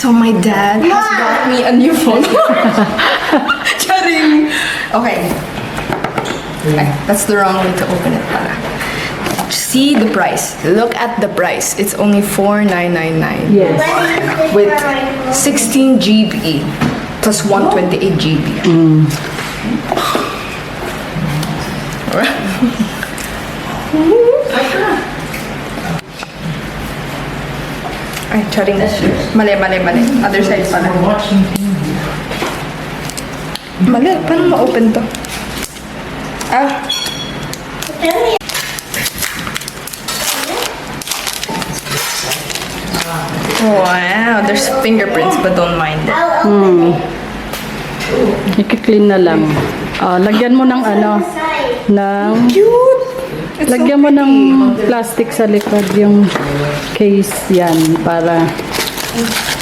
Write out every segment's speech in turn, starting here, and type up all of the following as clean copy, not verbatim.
So my dad has got me a new phone. Charing! Okay. Ay, that's the wrong way to open it pala. See the price. Look at the price. It's only $4,999. Yes. With 16 GB plus 128 GB. Ay, charing. Mali. Other side pala. Mali. Paano ma-open to? Ah. Wow, there's fingerprints but don't mind it. I-clean na lang. Lagyan mo ng Cute! It's lagyan mo ng plastic sa likod yung case yan para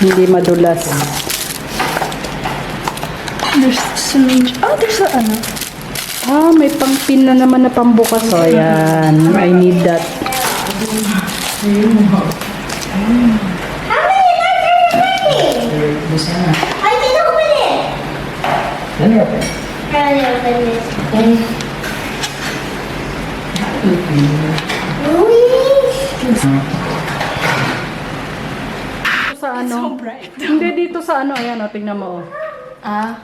hindi madulas. There's syringe. Oh, there's a ano. May pang-pin na naman na pambukas. So, yan. I need that. How many letters are remaining? I can open it. Let me open. Try to open this. Dito sa ano? So bright. Hindi, dito sa ano. Ayan, tingnan mo. Ah,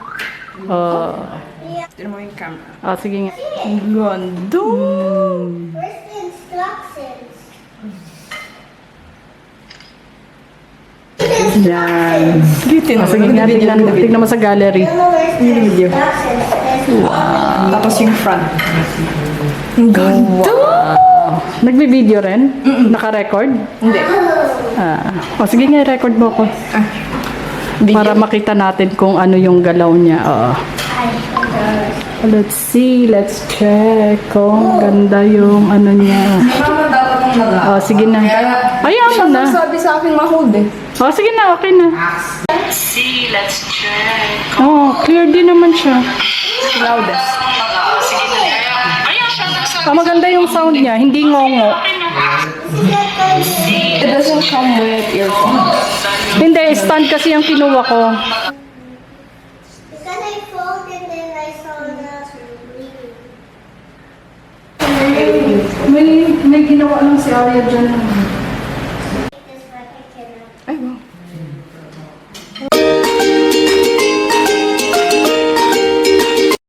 tignan mo yung camera. Sige nga. Ang ganda! Where's the instructions? Yan. Sige Sige nga, tingnan mo sa gallery. I don't know where's the instructions. Tapos yung front. Ang ganda! Nagbi-video rin? Naka-record? Hindi. Sige nga, record mo ko. Para makita natin kung ano yung galaw niya. Let's see, let's check kung ganda yung ano niya. Sige na. Ayaw mo na. Sabi sa akin ma-hold eh. Sige na, okay na. See, let's check. Clear din naman siya. Loudest. Sige na. Ayaw siya nagsabi. Maganda yung sound niya, hindi ngongo. It doesn't come with earphones. Hindi, stand kasi yung kinuha ko. Because I fold and then I saw the May ginawa lang si Arya dyan.